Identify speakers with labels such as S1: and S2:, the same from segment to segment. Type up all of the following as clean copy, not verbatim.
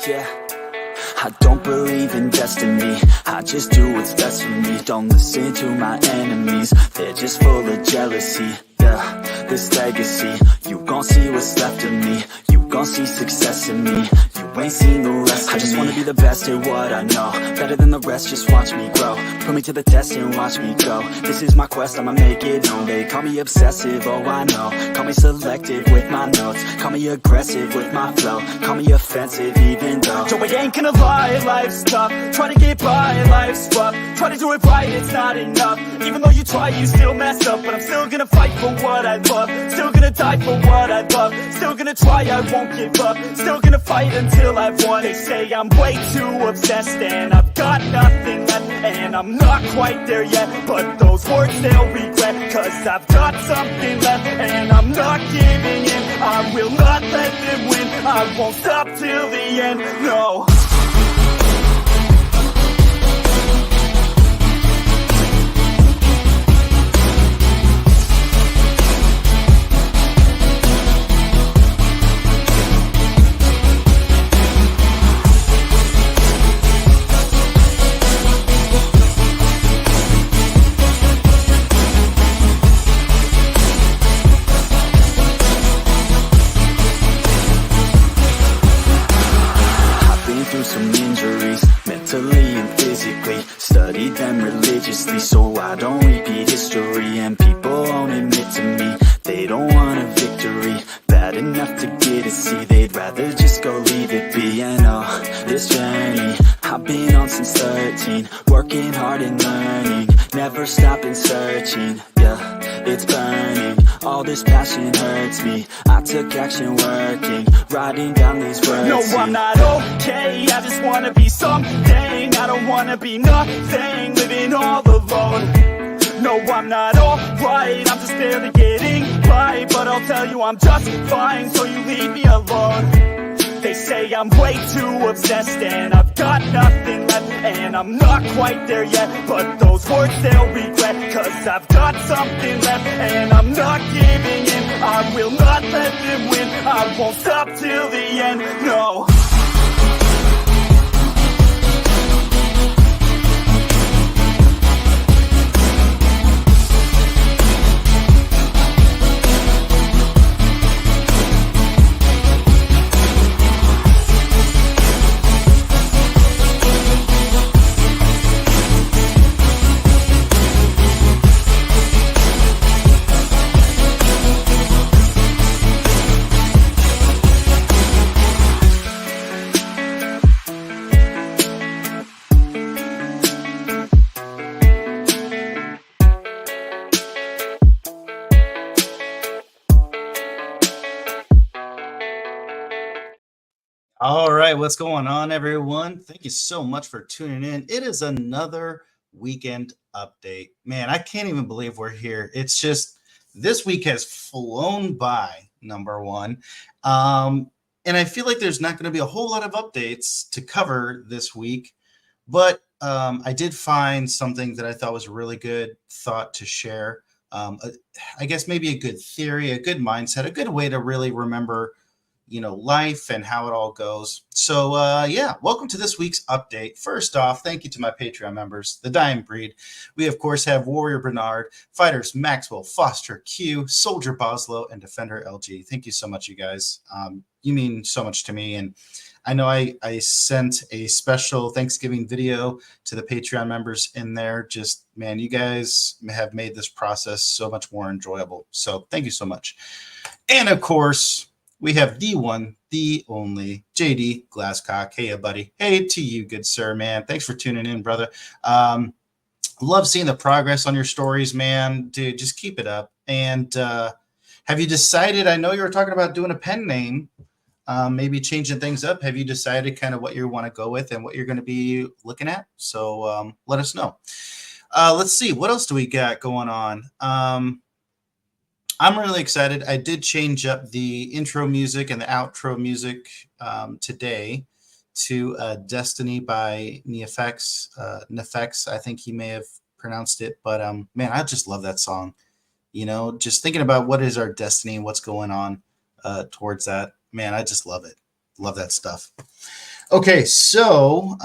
S1: Yeah, I don't believe in destiny, I just do what's best for me. Don't listen to my enemies, they're just full of jealousy. Yeah, this legacy, you gon' see what's left of me. You gon' see success in me, you ain't seen the rest of me. I just wanna be the best at what I know, better than the rest, just watch me grow. Put me to the test and watch me go. This is my quest, I'ma make it known. They call me obsessive, oh I know. Call me selective with my notes, call me aggressive with my flow. Call me offensive even though Joe, I ain't gonna lie, life's tough. Try to get by, life's rough. Try to do it right, it's not enough. Even though you try, you still mess up. But I'm still gonna fight for what I love, still gonna die for what I love. Still gonna try, I won't give up. Still gonna fight until I've won. They say I'm way too obsessed and I've got nothing left, and I'm not quite there yet, but those words they'll regret. Cause I've got something left and I'm not giving in. I will not let them win, I won't stop till the end, no. Some injuries, mentally and physically. Studied them religiously so I don't repeat history. And people won't admit to me they don't want a victory bad enough to get a C. They'd rather just go leave it be. And this journey I've been on since 13, working hard and learning, never stopping searching. Yeah, it's burning, all this passion hurts me. I took action working, writing down these words. No, I'm not okay, I just wanna be something. I don't wanna be nothing, living all alone. No, I'm not alright, I'm just barely getting by. But I'll tell you I'm just fine, so you leave me alone. They say I'm way too obsessed and I've got nothing left, and I'm not quite there yet, but those words they'll regret. Cause I've got something left and I'm not giving in. I will not let them win, I won't stop till the end, no.
S2: All right, what's going on, everyone? Thank you so much for tuning in. It is another weekend update. Man, I can't even believe we're here. It's just, this week has flown by, number one. And I feel like there's not going to be a whole lot of updates to cover this week. But I did find something that I thought was a really good thought to share. I guess maybe a good theory, a good mindset, a good way to really remember life and how it all goes. So yeah, welcome to this week's update. First off, thank you to my Patreon members, The Dying Breed. We of course have Warrior Bernard, Fighters Maxwell, Foster Q, Soldier Boslow, and Defender LG. Thank you so much, you guys. You mean so much to me. And I know I sent a special Thanksgiving video to the Patreon members in there. Just, man, you guys have made this process so much more enjoyable. So thank you so much. And of course, we have the one, the only, JD Glasscock. Hey, buddy. Hey to you, good sir, man. Thanks for tuning in, brother. Love seeing the progress on your stories, man. Dude, just keep it up. And have you decided, I know you were talking about doing a pen name, maybe changing things up. Have you decided kind of what you want to go with and what you're going to be looking at? So let us know. Let's see. What else do we got going on? I'm really excited. I did change up the intro music and the outro music today to Destiny by Nefex. I think he may have pronounced it, but man, I just love that song. Just thinking about what is our destiny and what's going on towards that. Man, I just love it. Love that stuff. Okay, so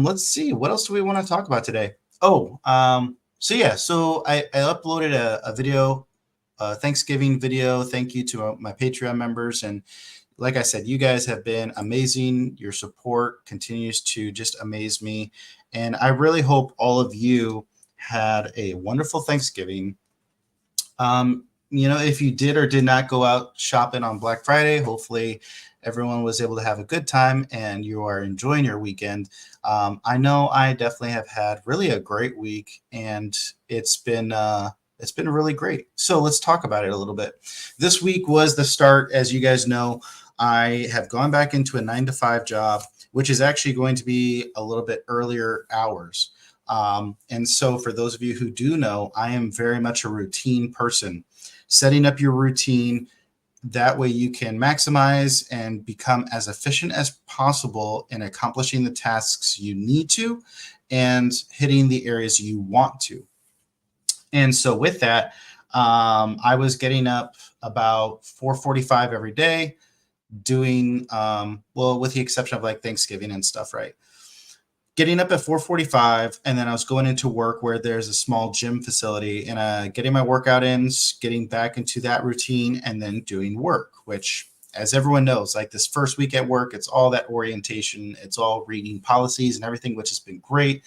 S2: let's see. What else do we want to talk about today? So I uploaded a video, a Thanksgiving video. Thank you to my Patreon members. And like I said, you guys have been amazing. Your support continues to just amaze me. And I really hope all of you had a wonderful Thanksgiving. If you did or did not go out shopping on Black Friday, hopefully everyone was able to have a good time and you are enjoying your weekend. I know I definitely have had really a great week, and it's been really great. So let's talk about it a little bit. This week was the start, as you guys know. I have gone back into a 9 to 5 job, which is actually going to be a little bit earlier hours. And so for those of you who do know, I am very much a routine person. Setting up your routine, that way you can maximize and become as efficient as possible in accomplishing the tasks you need to and hitting the areas you want to. And so with that, I was getting up about 4:45 every day, doing with the exception of like Thanksgiving and stuff, right? Getting up at 4:45, and then I was going into work where there's a small gym facility, and getting my workout in, getting back into that routine, and then doing work, which, as everyone knows, like this first week at work, it's all that orientation, it's all reading policies and everything, which has been great.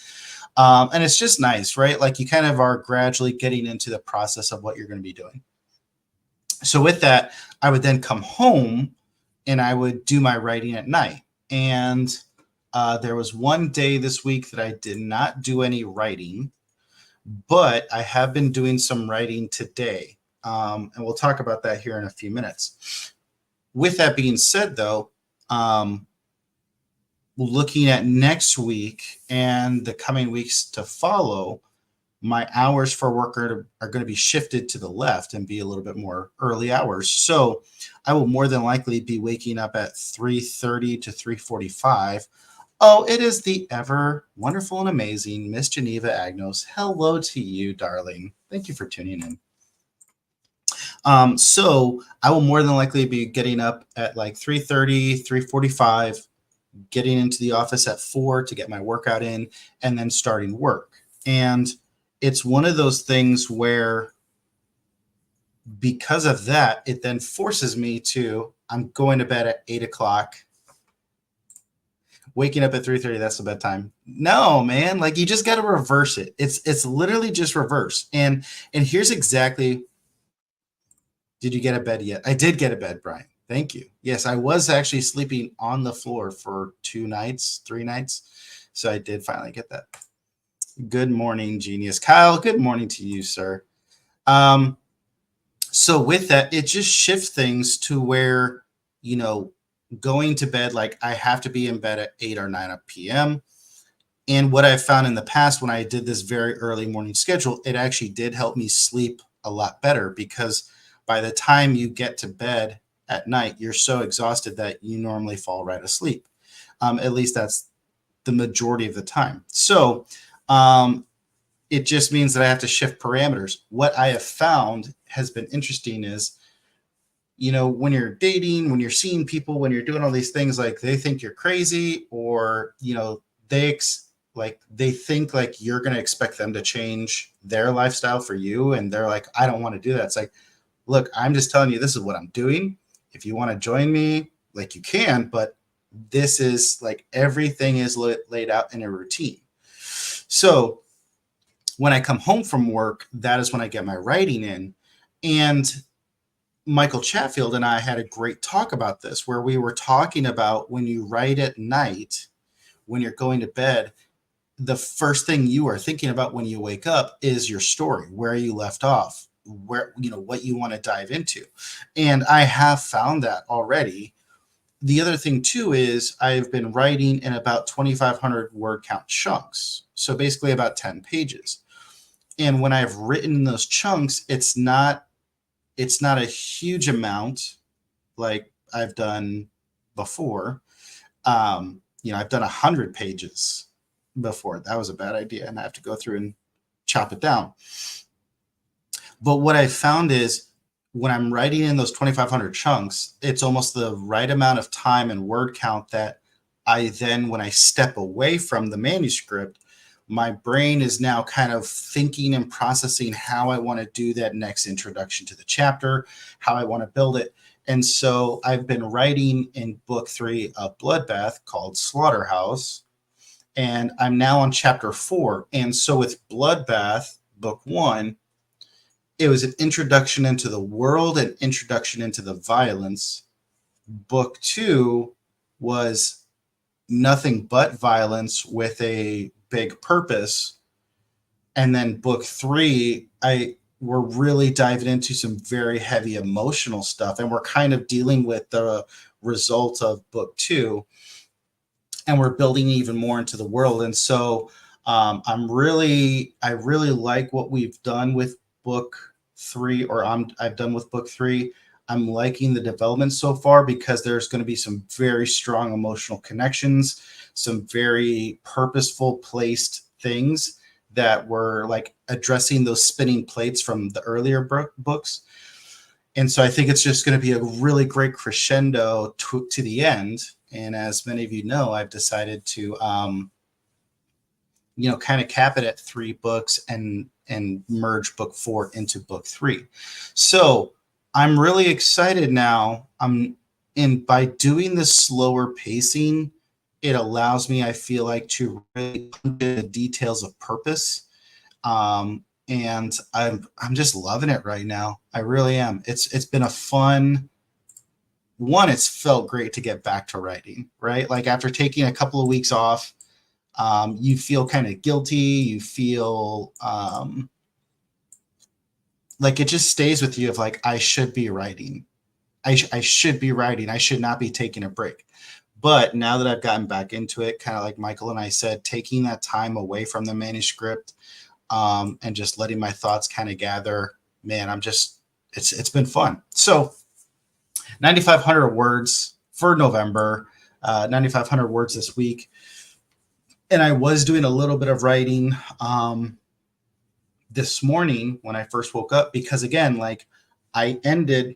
S2: And it's just nice, right? Like you kind of are gradually getting into the process of what you're going to be doing. So with that, I would then come home and I would do my writing at night. And there was one day this week that I did not do any writing, but I have been doing some writing today. And we'll talk about that here in a few minutes. With that being said, though, looking at next week and the coming weeks to follow, my hours for work are going to be shifted to the left and be a little bit more early hours. So I will more than likely be waking up at 3:30 to 3:45. Oh, it is the ever wonderful and amazing Miss Geneva Agnos. Hello to you, darling. Thank you for tuning in. So I will more than likely be getting up at like 3:30, 3:45, getting into the office at 4 to get my workout in, and then starting work. And it's one of those things where, because of that, it then forces me to, I'm going to bed at 8 o'clock, waking up at 3:30, that's the bedtime. No, man, like you just got to reverse it. It's literally just reverse. And here's exactly, did you get a bed yet? I did get a bed, Brian. Thank you. Yes, I was actually sleeping on the floor for 2 nights, 3 nights. So I did finally get that. Good morning, genius. Kyle, good morning to you, sir. So with that, it just shifts things to where, going to bed, like I have to be in bed at 8 or 9 p.m. And what I've found in the past when I did this very early morning schedule, it actually did help me sleep a lot better, because by the time you get to bed at night, you're so exhausted that you normally fall right asleep. At least that's the majority of the time. So it just means that I have to shift parameters. What I have found has been interesting is, when you're dating, when you're seeing people, when you're doing all these things, like they think you're crazy, or, they think like you're going to expect them to change their lifestyle for you. And they're like, I don't want to do that. It's like, look, I'm just telling you, this is what I'm doing. If you want to join me, like you can, but this is like, everything is laid out in a routine. So when I come home from work, that is when I get my writing in. And Michael Chatfield and I had a great talk about this, where we were talking about when you write at night, when you're going to bed, the first thing you are thinking about when you wake up is your story, where you left off, where, what you want to dive into. And I have found that already. The other thing too is I've been writing in about 2,500 word count chunks. So basically about 10 pages. And when I've written those chunks, it's not a huge amount like I've done before. I've done 100 pages before. That was a bad idea, and I have to go through and chop it down. But what I found is when I'm writing in those 2,500 chunks, it's almost the right amount of time and word count that when I step away from the manuscript, my brain is now kind of thinking and processing how I want to do that next introduction to the chapter, how I want to build it. And so I've been writing in book 3 of Bloodbath called Slaughterhouse, and I'm now on chapter 4. And so with Bloodbath, book 1, it was an introduction into the world and introduction into the violence. Book 2 was nothing but violence with a big purpose. And then book 3, we're really diving into some very heavy emotional stuff, and we're kind of dealing with the result of book 2, and we're building even more into the world. And so I really like what we've done with book 3, or I've done with book 3. I'm liking the development so far because there's going to be some very strong emotional connections, some very purposeful placed things that were like addressing those spinning plates from the earlier books. And so I think it's just going to be a really great crescendo to the end. And as many of you know, I've decided to, kind of cap it at 3 books and merge book 4 into book 3. So I'm really excited now. And by doing this slower pacing, it allows me, I feel like, to really into the details of purpose. And I'm just loving it right now. I really am. It's been a fun one. It's felt great to get back to writing, right? Like after taking a couple of weeks off, you feel kind of guilty. You feel like it just stays with you of like, I should be writing. I should be writing. I should not be taking a break. But now that I've gotten back into it, kind of like Michael and I said, taking that time away from the manuscript and just letting my thoughts kind of gather, man, it's been fun. So 9,500 words for November, 9,500 words this week. And I was doing a little bit of writing this morning when I first woke up, because again, like I ended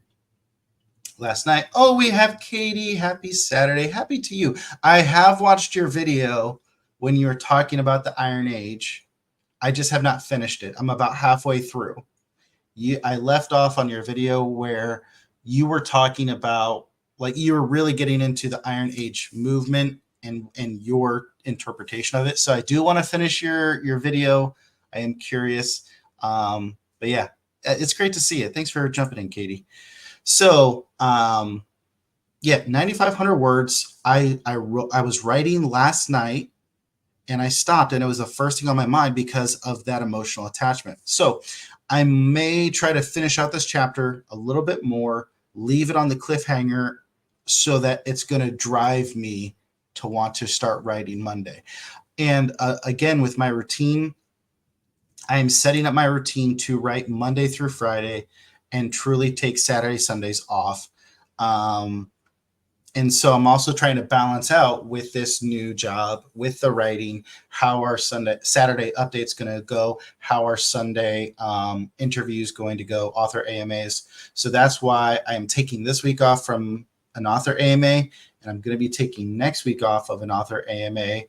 S2: last night. Oh, we have Katie. Happy Saturday. Happy to you. I have watched your video when you were talking about the Iron Age. I just have not finished it. I'm about halfway through. I left off on your video where you were talking about, like, you were really getting into the Iron Age movement and your interpretation of it. So I do want to finish your video. I am curious. But yeah, it's great to see it. Thanks for jumping in, Katie. So, 9,500 words. I was writing last night and I stopped, and it was the first thing on my mind because of that emotional attachment. So I may try to finish out this chapter a little bit more, leave it on the cliffhanger so that it's going to drive me to want to start writing Monday. And again, with my routine, I am setting up my routine to write Monday through Friday and truly take Saturday, Sundays off. And so I'm also trying to balance out with this new job, with the writing, how our Saturday update's going to go, how our Sunday interview is going to go, author AMAs. So that's why I'm taking this week off from an author AMA, and I'm going to be taking next week off of an author AMA,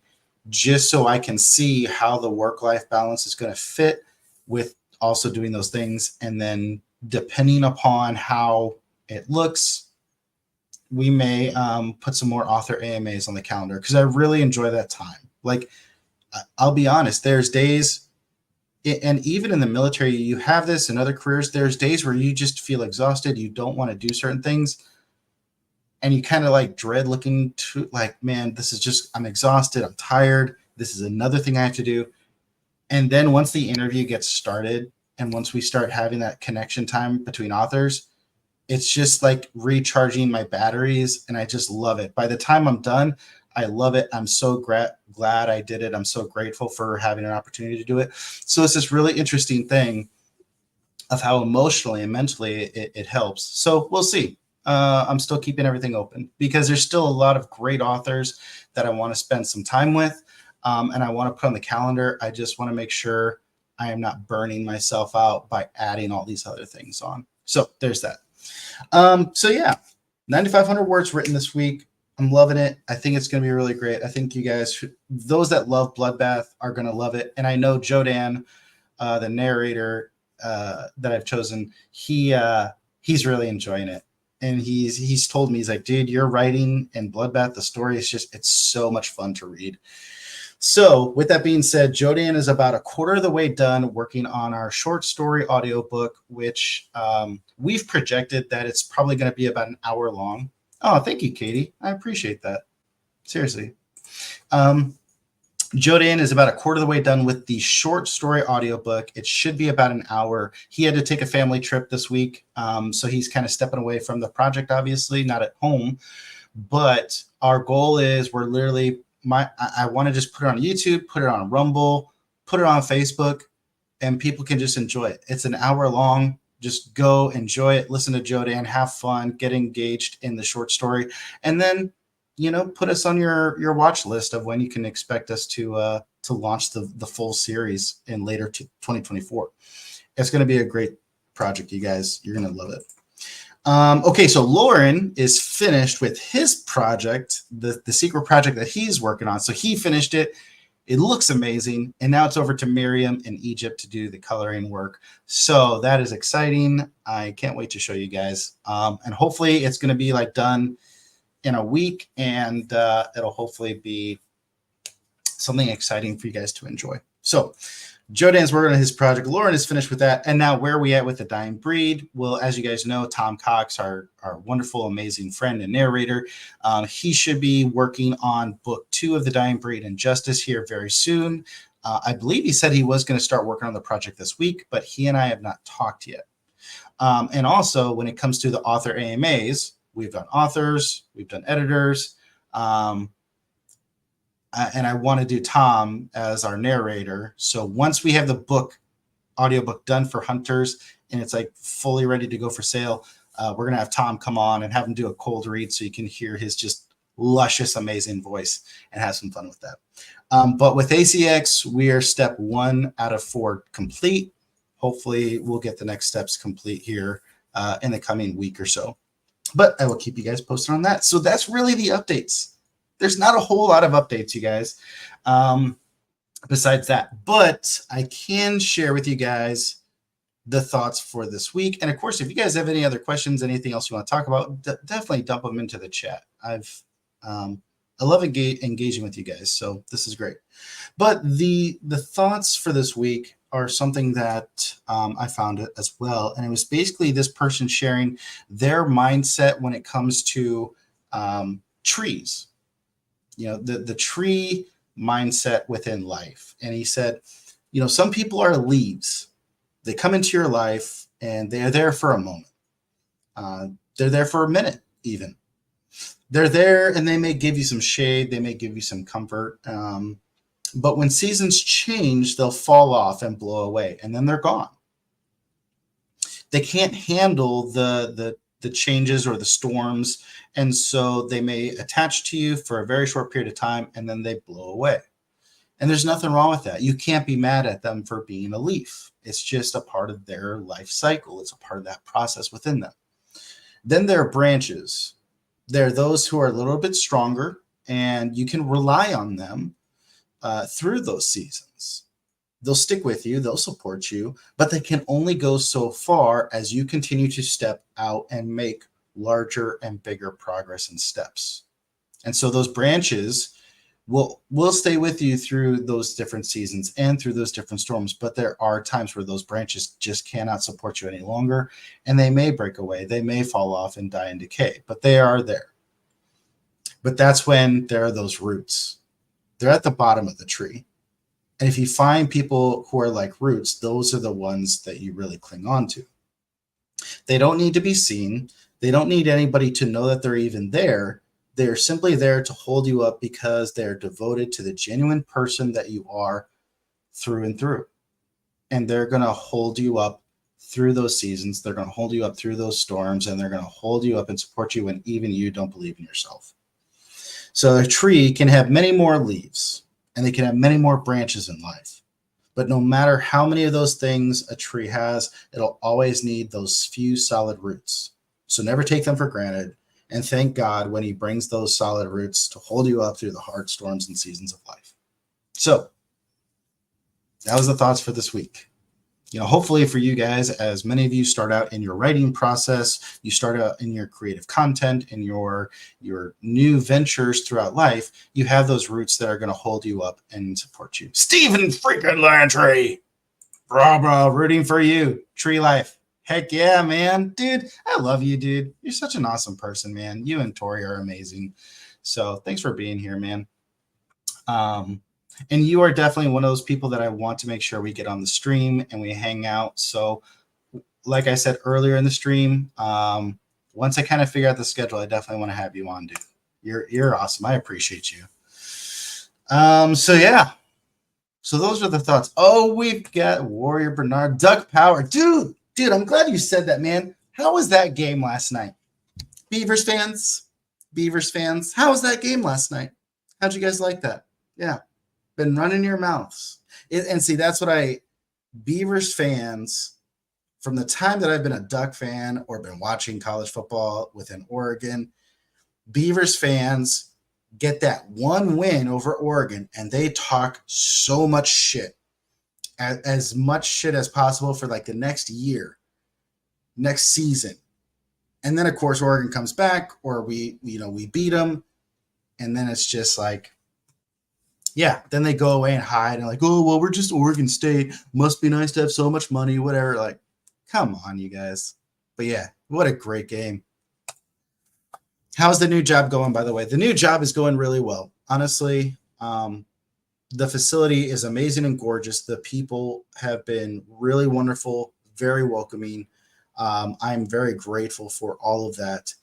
S2: just so I can see how the work-life balance is going to fit with also doing those things. And then depending upon how it looks, we may put some more author AMAs on the calendar, because I really enjoy that time. Like, I'll be honest, there's days, and even in the military, you have this in other careers, there's days where you just feel exhausted. You don't want to do certain things. And you kind of like dread looking to, like, man, this is just, I'm exhausted. I'm tired. This is another thing I have to do. And then once the interview gets started, and once we start having that connection time between authors, it's just like recharging my batteries, and I just love it. By the time I'm done, I love it. I'm so glad I did it. I'm so grateful for having an opportunity to do it. So it's this really interesting thing of how emotionally and mentally it helps. So we'll see. I'm still keeping everything open because there's still a lot of great authors that I want to spend some time with, and I want to put on the calendar. I just want to make sure I am not burning myself out by adding all these other things on. So there's that. 9,500 words written this week. I'm loving it. I think it's going to be really great. I think you guys, those that love Bloodbath, are going to love it. And I know Jodan, the narrator that I've chosen, he's really enjoying it. And he's told me, he's like, dude, your writing in Bloodbath, the story is just, it's so much fun to read. So with that being said, Jodan is about a quarter of the way done working on our short story audiobook, which we've projected that it's probably going to be about an hour long. Oh, thank you, Katie. I appreciate that. Seriously. Jodan is about a quarter of the way done with the short story audiobook. It should be about an hour. He had to take a family trip this week, so he's kind of stepping away from the project, obviously, not at home. But our goal is we're literally, I want to just put it on YouTube, put it on Rumble, put it on Facebook, and people can just enjoy it. It's an hour long. Just go enjoy it, listen to Jodan, have fun, get engaged in the short story, and then, you know, put us on your watch list of when you can expect us to launch the full series in later 2024. It's going to be a great project, you guys. You're going to love it. Okay, so Lauren is finished with his project, the secret project that he's working on. So he finished it. It looks amazing. And now it's over to Miriam in Egypt to do the coloring work. So that is exciting. I can't wait to show you guys. And hopefully it's going to be like done in a week, and it'll hopefully be something exciting for you guys to enjoy. So Jodan's working on his project. Lauren is finished with that. And now where are we at with The Dying Breed? Well, as you guys know, Tom Cox, our wonderful, amazing friend and narrator, he should be working on book 2 of The Dying Breed and Justice here very soon. I believe he said he was going to start working on the project this week, but he and I have not talked yet. And also, when it comes to the author AMAs, we've done authors, we've done editors, and I want to do Tom as our narrator. So once we have the audiobook done for Hunters and it's like fully ready to go for sale, we're going to have Tom come on and have him do a cold read so you can hear his just luscious, amazing voice and have some fun with that. But with ACX, we are step 1 out of 4 complete. Hopefully we'll get the next steps complete here in the coming week or so. But I will keep you guys posted on that. So that's really the updates. There's not a whole lot of updates, you guys, besides that. But I can share with you guys the thoughts for this week. And, of course, if you guys have any other questions, anything else you want to talk about, definitely dump them into the chat. I love engaging with you guys, so this is great. But the thoughts for this week are something that I found it as well. And it was basically this person sharing their mindset when it comes to trees. You know, the tree mindset within life. And he said, you know, some people are leaves. They come into your life and they're there for a moment. They're there for a minute even. They're there and they may give you some shade. They may give you some comfort. But when seasons change, they'll fall off and blow away, and then they're gone. They can't handle the changes or the storms, and so they may attach to you for a very short period of time, and then they blow away. And there's nothing wrong with that. You can't be mad at them for being a leaf. It's just a part of their life cycle. It's a part of that process within them. Then there are branches. There are those who are a little bit stronger, and you can rely on them through those seasons. They'll stick with you, they'll support you, but they can only go so far as you continue to step out and make larger and bigger progress and steps. And so those branches will stay with you through those different seasons and through those different storms, but there are times where those branches just cannot support you any longer, and they may break away, they may fall off and die and decay, but they are there. But that's when there are those roots. They're at the bottom of the tree. And if you find people who are like roots, those are the ones that you really cling on to. They don't need to be seen. They don't need anybody to know that they're even there. They're simply there to hold you up because they're devoted to the genuine person that you are through and through. And they're going to hold you up through those seasons. They're going to hold you up through those storms, and they're going to hold you up and support you when even you don't believe in yourself. So a tree can have many more leaves, and they can have many more branches in life. But no matter how many of those things a tree has, it'll always need those few solid roots. So never take them for granted. and thank God when he brings those solid roots to hold you up through the hard storms and seasons of life. So that was the thoughts for this week. Hopefully for you guys, as many of you start out in your writing process, you start out in your creative content, in your new ventures throughout life, you have those roots that are going to hold you up and support you. Stephen freaking Lantry, bravo, rooting for you. Tree life. Heck yeah, man. Dude, I love you, dude. You're such an awesome person, man. You and Tori are amazing. So thanks for being here, man. And you are definitely one of those people that I want to make sure we get on the stream and we hang out. So like I said earlier in the stream, once I kind of figure out the schedule, I definitely want to have you on, dude. You're awesome. I appreciate you. So yeah. So those are the thoughts. Oh, we've got Warrior Bernard, Duck Power. Dude, I'm glad you said that, man. How was that game last night? Beavers fans, how was that game last night? How'd you guys like that? Yeah. Been running your mouths. And see, that's what Beavers fans, from the time that I've been a Duck fan or been watching college football within Oregon, Beavers fans get that one win over Oregon and they talk so much shit, as much shit as possible for like the next year, next season. And then of course Oregon comes back, or we beat them, and then it's just like, yeah, then they go away and hide and like, oh, well, we're just Oregon State. Must be nice to have so much money, whatever. Like, come on, you guys. But yeah, what a great game. How's the new job going, by the way? The new job is going really well. Honestly, the facility is amazing and gorgeous. The people have been really wonderful, very welcoming. I'm very grateful for all of that.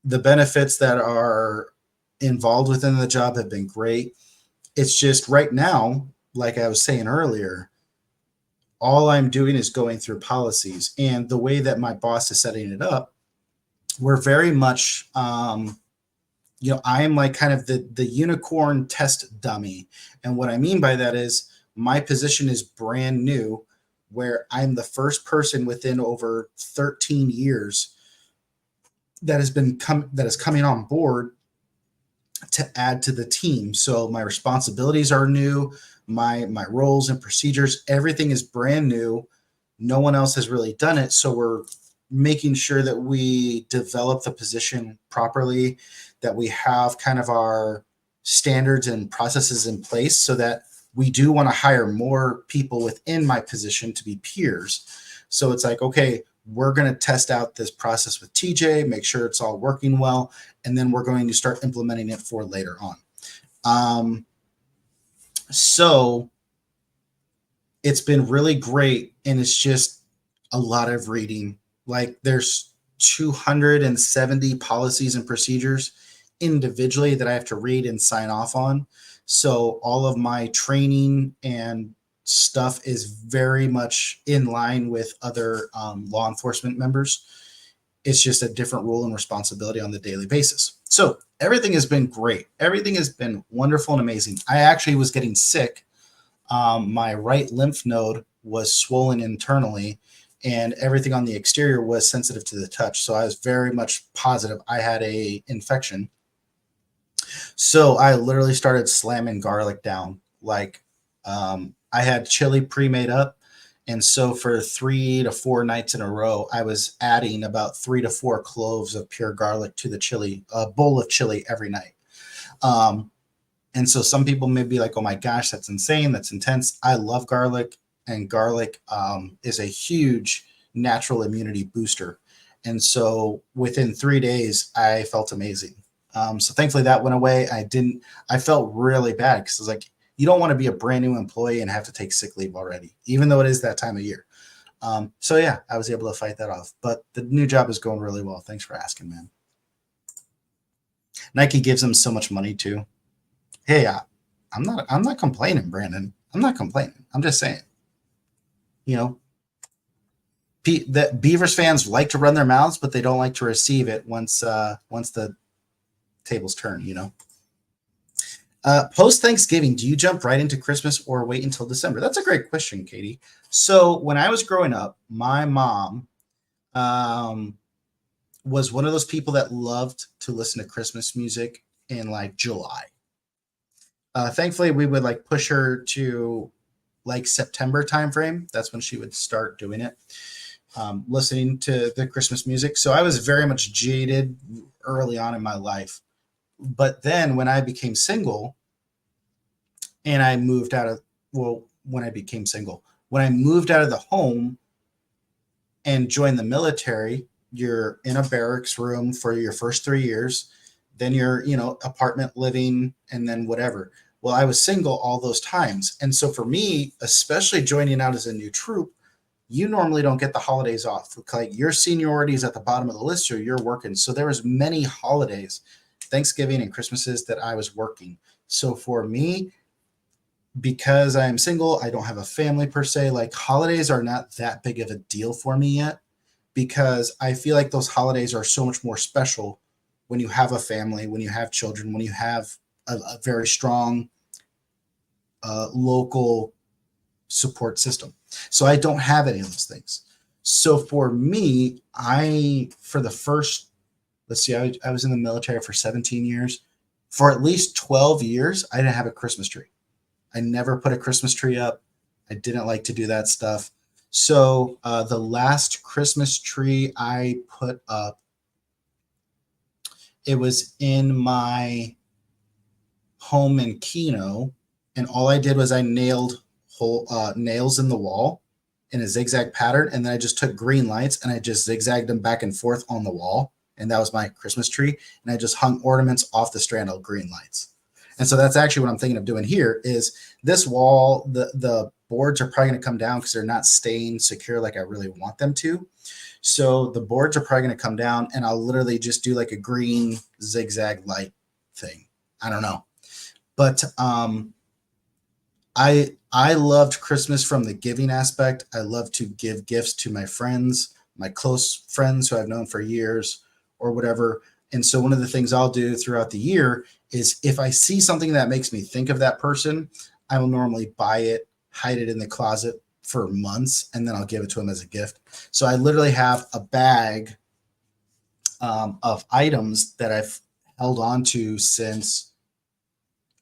S2: The benefits that are involved within the job have been great. It's just right now, like I was saying earlier, all I'm doing is going through policies. And the way that my boss is setting it up, we're very much, I am like kind of the unicorn test dummy. And what I mean by that is my position is brand new, where I'm the first person within over 13 years that is coming on board to add to the team. So my responsibilities are new, my roles and procedures, everything is brand new. No one else has really done it. So we're making sure that we develop the position properly, that we have kind of our standards and processes in place, so that we do want to hire more people within my position to be peers. So it's like, okay, we're going to test out this process with TJ, make sure it's all working well, and then we're going to start implementing it for later on. So it's been really great, and it's just a lot of reading. Like there's 270 policies and procedures individually that I have to read and sign off on. So all of my training and stuff is very much in line with other law enforcement members. It's just a different role and responsibility on the daily basis. So everything has been great. Everything has been wonderful and amazing. I actually was getting sick. My right lymph node was swollen internally, and everything on the exterior was sensitive to the touch. So I was very much positive I had a infection. So I literally started slamming garlic down. Like I had chili pre-made up. And so for 3 to 4 nights in a row, I was adding about 3 to 4 cloves of pure garlic to the chili, a bowl of chili every night. And so some people may be like, oh my gosh, that's insane. That's intense. I love garlic, and garlic is a huge natural immunity booster. And so within 3 days, I felt amazing. So thankfully that went away. I felt really bad because I was like, you don't want to be a brand new employee and have to take sick leave already, even though it is that time of year. So yeah, I was able to fight that off, but the new job is going really well. Thanks for asking, man. Nike gives them so much money too. Hey, I'm not complaining, Brandon. I'm not complaining. I'm just saying, that Beavers fans like to run their mouths, but they don't like to receive it once the tables turn, Post Thanksgiving, do you jump right into Christmas or wait until December? That's a great question, Katie. So when I was growing up, my mom was one of those people that loved to listen to Christmas music in like July. Thankfully, we would like push her to like September timeframe. That's when she would start doing it, listening to the Christmas music. So I was very much jaded early on in my life. But then when I became single and I moved out of, well, when I became single, when I moved out of the home and joined the military, you're in a barracks room for your first 3 years. Then you're, apartment living and then whatever. Well, I was single all those times. And so for me, especially joining out as a new troop, you normally don't get the holidays off. Like your seniority is at the bottom of the list, so you're working. So there was many holidays, Thanksgiving and Christmases, that I was working. So for me, because I am single, I don't have a family per se. Like holidays are not that big of a deal for me yet, because I feel like those holidays are so much more special when you have a family, when you have children, when you have a very strong local support system. So I don't have any of those things. So for me, for the first, let's see, I was in the military for 17 years. For at least 12 years, I didn't have a Christmas tree. I never put a Christmas tree up. I didn't like to do that stuff. So the last Christmas tree I put up, it was in my home in Keno, and all I did was I nailed nails in the wall in a zigzag pattern, and then I just took green lights and I just zigzagged them back and forth on the wall, and that was my Christmas tree. And I just hung ornaments off the strand of green lights. And so that's actually what I'm thinking of doing here. Is this wall, the boards are probably going to come down because they're not staying secure like I really want them to. So the boards are probably going to come down, and I'll literally just do like a green zigzag light thing. I don't know. But I loved Christmas from the giving aspect. I love to give gifts to my friends, my close friends who I've known for years or whatever. And so one of the things I'll do throughout the year is if I see something that makes me think of that person, I will normally buy it, hide it in the closet for months, and then I'll give it to them as a gift. So I literally have a bag of items that I've held on to since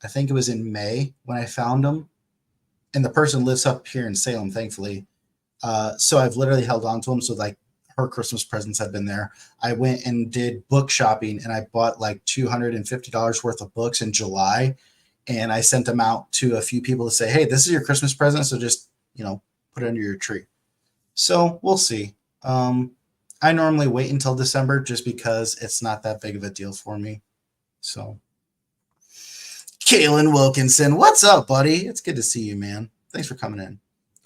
S2: I think it was in May when I found them. And the person lives up here in Salem, thankfully. So I've literally held on to them. So like her Christmas presents have been there. I went and did book shopping, and I bought like $250 worth of books in July. And I sent them out to a few people to say, hey, this is your Christmas present. So just, put it under your tree. So we'll see. I normally wait until December just because it's not that big of a deal for me. So Kalen Wilkinson, what's up, buddy? It's good to see you, man. Thanks for coming in.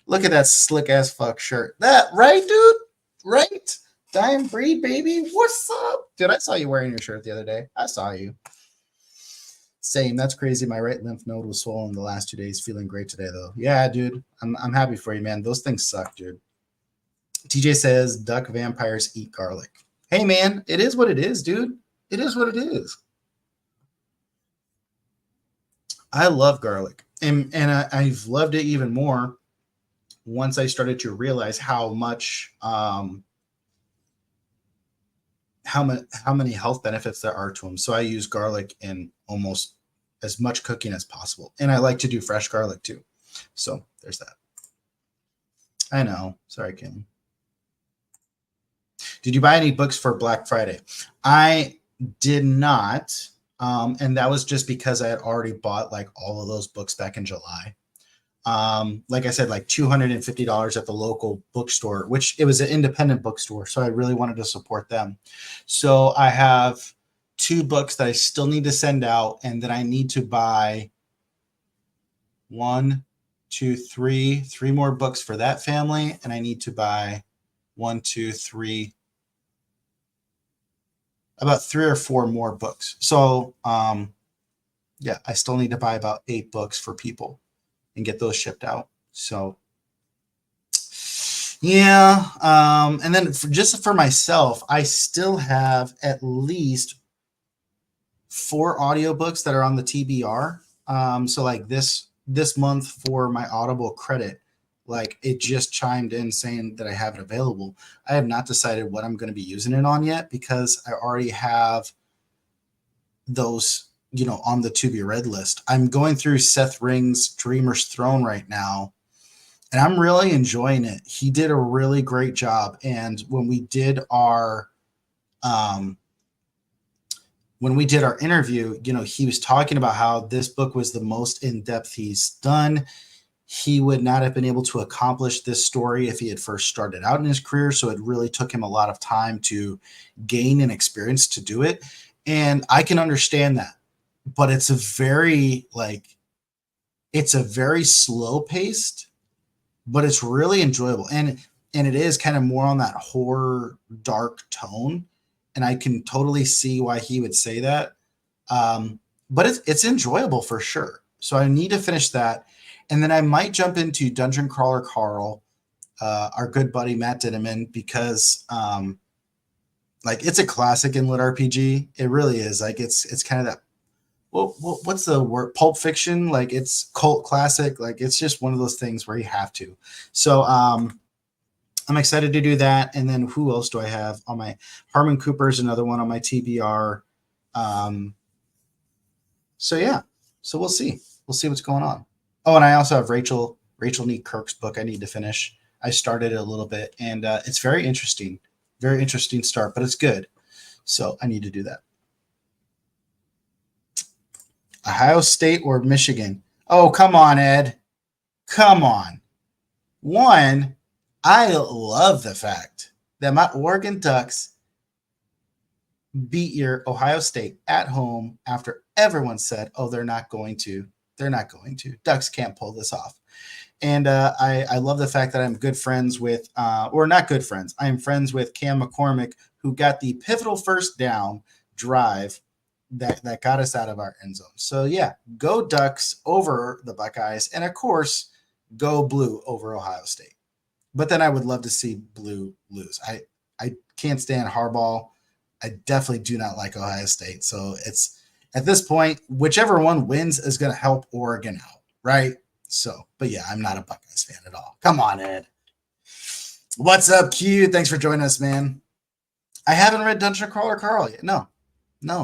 S2: Look at that slick ass fuck shirt. That right, dude? Right? Dying breed, baby. What's up? Dude, I saw you wearing your shirt the other day. I saw you. Same. That's crazy. My right lymph node was swollen the last 2 days. Feeling great today, though. Yeah, dude. I'm happy for you, man. Those things suck, dude. TJ says duck vampires eat garlic. Hey, man. It is what it is, dude. It is what it is. I love garlic, and I've loved it even more once I started to realize how much how many health benefits there are to them. So I use garlic in almost as much cooking as possible, and I like to do fresh garlic too. So there's that. I know. Sorry, Kim. Did you buy any books for Black Friday? I did not. And that was just because I had already bought like all of those books back in July. Like I said, like $250 at the local bookstore, which it was an independent bookstore. So I really wanted to support them. So I have 2 books that I still need to send out, and then I need to buy 1, 2, 3 more books for that family. And I need to buy 1, 2, 3, about 3 or 4 more books. So, yeah, I still need to buy about 8 books for people and get those shipped out. So, yeah. And then just for myself, I still have at least 4 audiobooks that are on the TBR. So like this month for my Audible credit, Like it just chimed in saying that I have it available. I have not decided what I'm going to be using it on yet because I already have those, on the to be read list. I'm going through Seth Ring's Dreamer's Throne right now, and I'm really enjoying it. He did a really great job. And um, when we did our interview, he was talking about how this book was the most in depth he's done. He would not have been able to accomplish this story if he had first started out in his career. So it really took him a lot of time to gain an experience to do it. And I can understand that. But it's a very slow paced, but it's really enjoyable. And it is kind of more on that horror dark tone. And I can totally see why he would say that. But it's enjoyable for sure. So I need to finish that. And then I might jump into Dungeon Crawler Carl, our good buddy Matt Dinneman, because it's a classic in lit RPG. It really is. Like it's kind of that. Well, what's the word? Pulp Fiction. Like it's cult classic. Like it's just one of those things where you have to. So I'm excited to do that. And then who else do I have on my Harmon Cooper's another one on my TBR. So yeah. So we'll see. We'll see what's going on. Oh, and I also have Rachel Nee Kirk's book I need to finish. I started it a little bit, and it's very interesting start, but it's good. So I need to do that. Ohio State or Michigan? Oh, come on, Ed. Come on. One, I love the fact that my Oregon Ducks beat your Ohio State at home after everyone said, oh, they're not going to. They're not going to. Ducks can't pull this off. And I love the fact that I'm good friends with, or not good friends. I am friends with Cam McCormick, who got the pivotal first down drive that got us out of our end zone. So, yeah, go Ducks over the Buckeyes. And, of course, go Blue over Ohio State. But then I would love to see Blue lose. I can't stand Harbaugh. I definitely do not like Ohio State. So it's at this point, whichever one wins is going to help Oregon out, right? So, but yeah, I'm not a Buckeyes fan at all. Come on, Ed. What's up, Q? Thanks for joining us, man. I haven't read Dungeon Crawler Carl yet. No.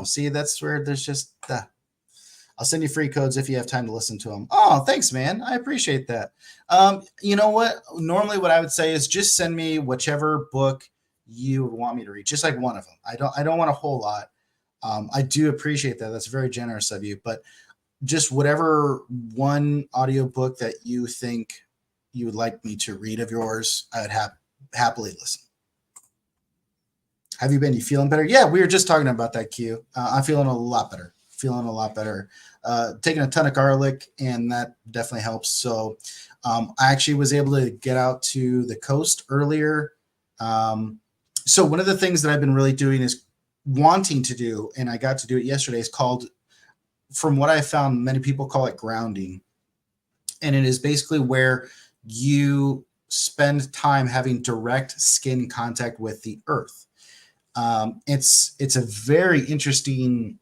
S2: See, that's where there's just I'll send you free codes if you have time to listen to them. Oh, thanks, man. I appreciate that. You know what? Normally what I would say is just send me whichever book you want me to read, just like one of them. I don't want a whole lot. I do appreciate that. That's very generous of you, but just whatever one audiobook that you think you would like me to read of yours, I would happily listen. Have you been? You feeling better? Yeah, we were just talking about that, Q. I'm feeling a lot better. Taking a ton of garlic, and that definitely helps. So I actually was able to get out to the coast earlier. So one of the things that I've been really doing is wanting to do, and I got to do it yesterday, is called, from what I found, many people call it grounding. And it is basically where you spend time having direct skin contact with the earth. It's a very interesting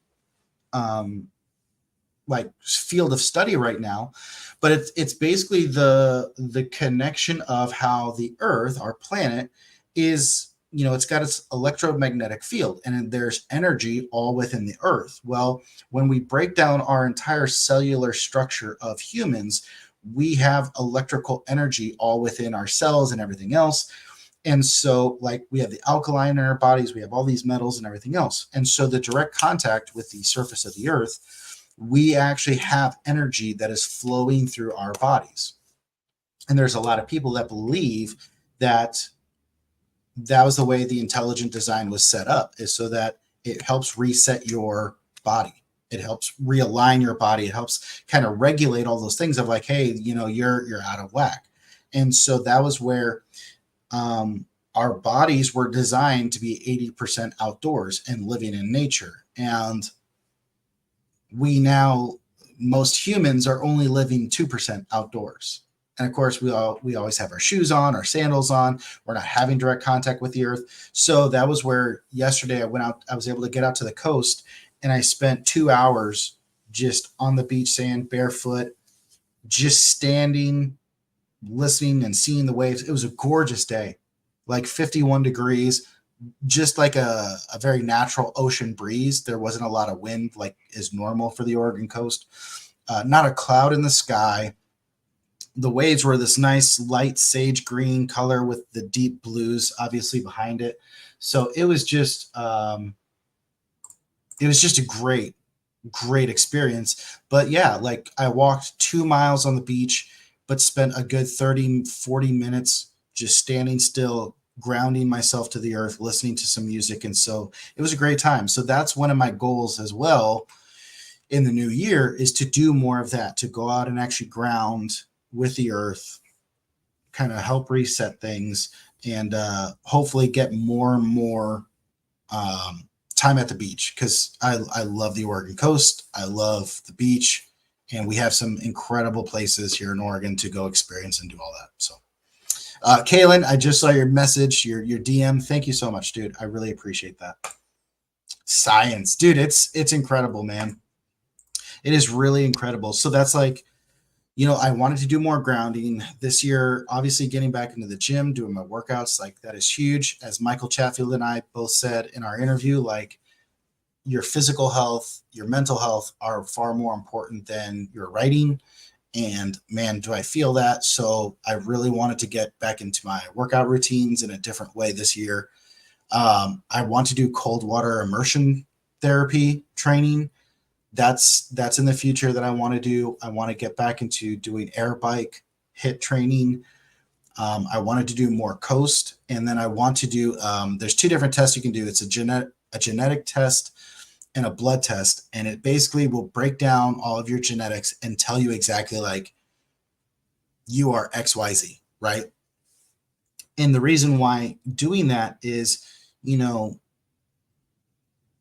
S2: field of study right now, but it's basically the connection of how the earth, our planet, is, it's got its electromagnetic field, and there's energy all within the earth. Well, when we break down our entire cellular structure of humans, we have electrical energy all within our cells and everything else. And so, we have the alkaline in our bodies, we have all these metals and everything else. And so the direct contact with the surface of the earth, we actually have energy that is flowing through our bodies. And there's a lot of people that believe that was the way the intelligent design was set up, is so that it helps reset your body. It helps realign your body. It helps kind of regulate all those things of hey, you're out of whack. And so that was where our bodies were designed to be 80% outdoors and living in nature. And most humans are only living 2% outdoors. And of course, we always have our shoes on, our sandals on. We're not having direct contact with the earth. So that was where yesterday I was able to get out to the coast, and I spent 2 hours just on the beach sand, barefoot, just standing listening and seeing the waves. It was a gorgeous day, like 51 degrees, just like a very natural ocean breeze. There wasn't a lot of wind like is normal for the Oregon coast. Not a cloud in the sky. The waves were this nice light sage green color with the deep blues obviously behind it. So it was just a great experience. But yeah, like I walked 2 miles on the beach, but spent a good 30-40 minutes just standing still, grounding myself to the earth, listening to some music. And so it was a great time. So that's one of my goals as well in the new year, is to do more of that, to go out and actually ground with the earth, kind of help reset things, and hopefully get more and more time at the beach, because I love the Oregon coast. I love the beach, and we have some incredible places here in Oregon to go experience and do all that. So Kaylin, I just saw your message, your DM. Thank you so much, dude. I really appreciate that. Science, dude, it's incredible, man. It is really incredible. So that's like, I wanted to do more grounding this year, obviously getting back into the gym, doing my workouts, like that is huge. As Michael Chatfield and I both said in our interview, like your physical health, your mental health are far more important than your writing. And man, do I feel that. So I really wanted to get back into my workout routines in a different way this year. I want to do cold water immersion therapy training. That's in the future that I want to do. I want to get back into doing air bike HIIT training. I wanted to do more coast, and then I want to do. There's 2 different tests you can do. It's a genetic test and a blood test, and it basically will break down all of your genetics and tell you exactly like you are XYZ, right? And the reason why doing that is,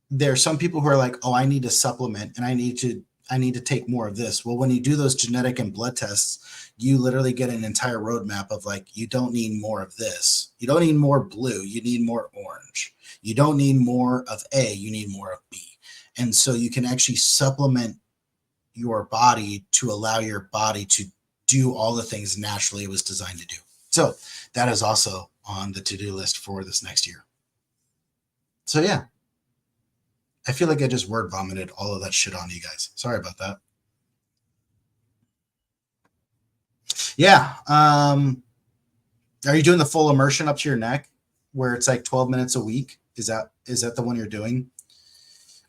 S2: there are some people who are like, oh, I need a supplement and I need to take more of this. Well, when you do those genetic and blood tests, you literally get an entire roadmap of like, you don't need more of this. You don't need more blue. You need more orange. You don't need more of A. You need more of B. And so you can actually supplement your body to allow your body to do all the things naturally it was designed to do. So that is also on the to-do list for this next year. So yeah. I feel like I just word vomited all of that shit on you guys. Sorry about that. Yeah. Are you doing the full immersion up to your neck where it's like 12 minutes a week? Is that the one you're doing?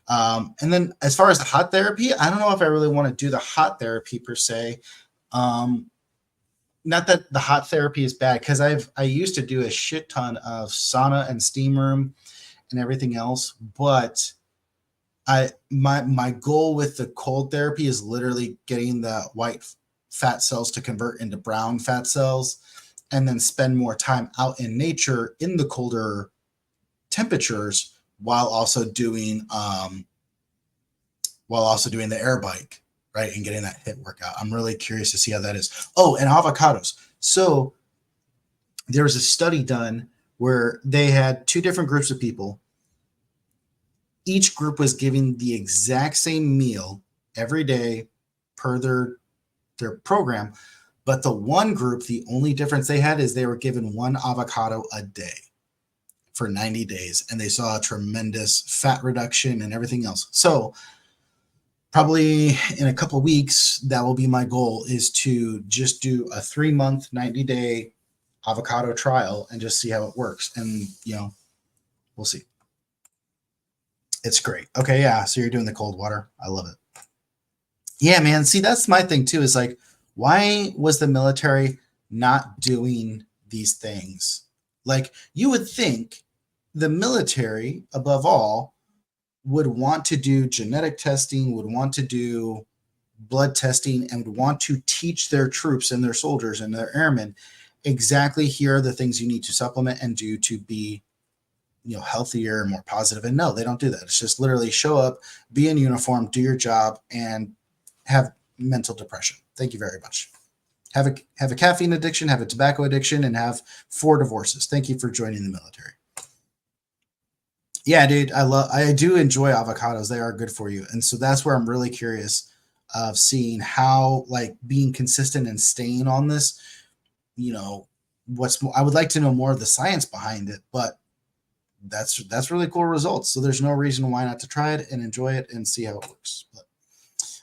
S2: And then as far as the hot therapy, I don't know if I really want to do the hot therapy per se. Not that the hot therapy is bad, because I used to do a shit ton of sauna and steam room and everything else, but my goal with the cold therapy is literally getting the white fat cells to convert into brown fat cells, and then spend more time out in nature in the colder temperatures while also doing the air bike, right, and getting that HIIT workout. I'm really curious to see how that is. Oh, and avocados. So there was a study done where they had 2 different groups of people. Each group was giving the exact same meal every day per their program. But the one group, the only difference they had is they were given 1 avocado a day for 90 days. And they saw a tremendous fat reduction and everything else. So probably in a couple of weeks, that will be my goal, is to just do a 3-month, 90-day avocado trial and just see how it works. And, we'll see. It's great. Okay, yeah. So you're doing the cold water. I love it. Yeah, man. See, that's my thing too, is like, why was the military not doing these things? Like, you would think the military, above all, would want to do genetic testing, would want to do blood testing, and would want to teach their troops and their soldiers and their airmen exactly, here are the things you need to supplement and do to be healthier and more positive. And no, they don't do that. It's just literally show up, be in uniform, do your job, and have mental depression. Thank you very much. Have a caffeine addiction, have a tobacco addiction, and have 4 divorces. Thank you for joining the military. Yeah, dude, I do enjoy avocados. They are good for you. And so that's where I'm really curious of seeing how, like, being consistent and staying on this
S3: I would like to know more of the science behind it, but that's really cool results. So there's no reason why not to try it and enjoy it and see how it works. But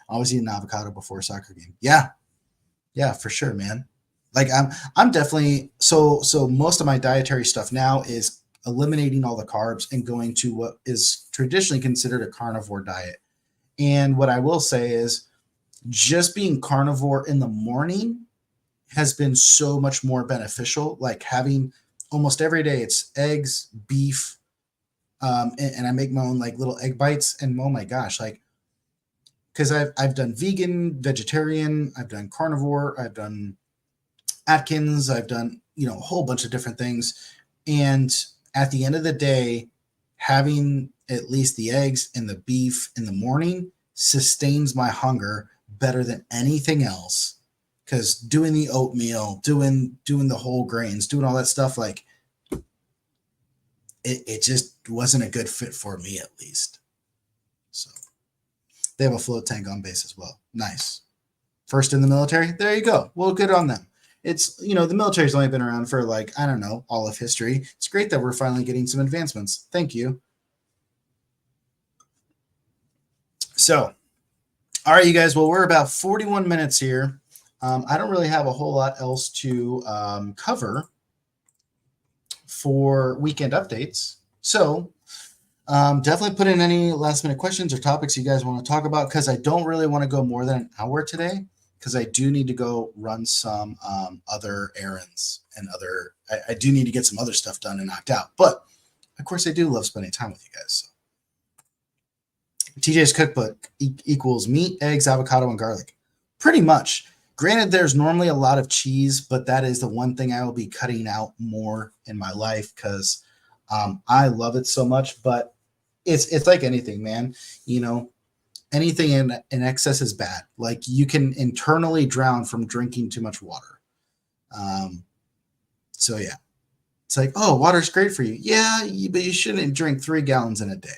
S3: always eat an avocado before a soccer game. Yeah, for sure, man. Like I'm definitely so most of my dietary stuff now is eliminating all the carbs and going to what is traditionally considered a carnivore diet. And what I will say is just being carnivore in the morning has been so much more beneficial. Like having almost every day, it's eggs, beef, and I make my own like little egg bites. And oh my gosh, like because I've done vegan, vegetarian, I've done carnivore, I've done Atkins, I've done a whole bunch of different things, and at the end of the day, having at least the eggs and the beef in the morning sustains my hunger better than anything else. Because doing the oatmeal, doing the whole grains, doing all that stuff, like it just wasn't a good fit for me, at least. So they have a float tank on base as well. Nice. First in the military. There you go. Well, good on them. It's, the military's only been around for I don't know, all of history. It's great that we're finally getting some advancements. Thank you. So, all right, you guys. Well, we're about 41 minutes here. I don't really have a whole lot else to cover for weekend updates. So definitely put in any last minute questions or topics you guys want to talk about, because I don't really want to go more than an hour today, because I do need to go run some other errands and I do need to get some other stuff done and knocked out. But of course, I do love spending time with you guys. So. TJ's cookbook equals meat, eggs, avocado, and garlic. Pretty much. Granted, there's normally a lot of cheese, but that is the one thing I will be cutting out more in my life, because I love it so much. But it's like anything, man. Anything in excess is bad. Like you can internally drown from drinking too much water. So yeah, it's like, oh, water's great for you. Yeah, but you shouldn't drink 3 gallons in a day.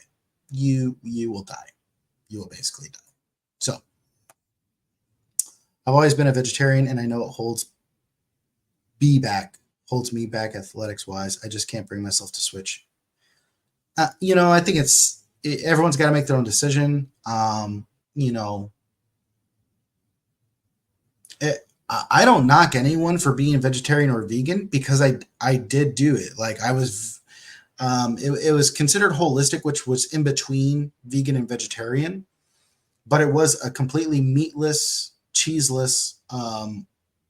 S3: You will die. You will basically die. So I've always been a vegetarian, and I know it holds me back athletics wise. I just can't bring myself to switch. I think everyone's got to make their own decision. I don't knock anyone for being vegetarian or vegan, because I did do it. Like I was, it was considered holistic, which was in between vegan and vegetarian, but it was a completely meatless, cheeseless,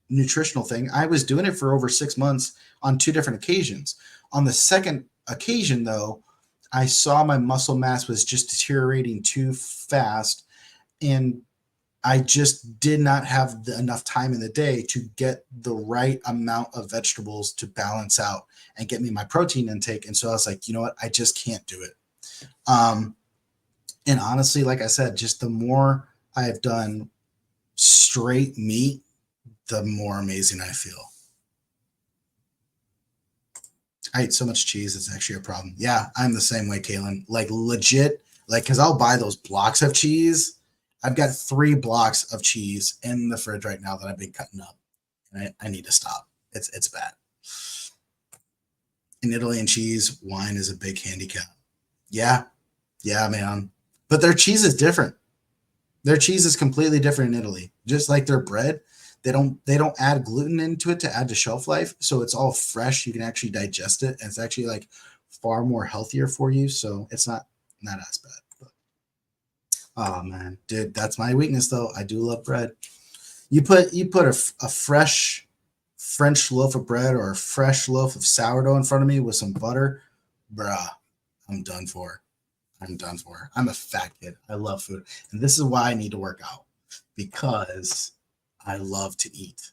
S3: nutritional thing. I was doing it for over 6 months on 2 different occasions. On the second occasion, though, I saw my muscle mass was just deteriorating too fast, and I just did not have enough time in the day to get the right amount of vegetables to balance out and get me my protein intake. And so I was like, you know what? I just can't do it. And honestly, like I said, just the more I've done straight meat, the more amazing I feel. I eat so much cheese, it's actually a problem. Yeah, I'm the same way, Kaylin. Like legit, because I'll buy those blocks of cheese. I've got 3 blocks of cheese in the fridge right now that I've been cutting up. And I need to stop. It's bad. In Italy and cheese, wine is a big handicap. Yeah, man. But their cheese is different. Their cheese is completely different in Italy. Just like their bread, they don't add gluten into it to add to shelf life. So it's all fresh. You can actually digest it. And it's actually far more healthier for you. So it's not as bad. But, oh man, dude, that's my weakness though. I do love bread. You put a fresh French loaf of bread or a fresh loaf of sourdough in front of me with some butter, bruh, I'm done for. I'm a fat kid. I love food. And this is why I need to work out, because I love to eat.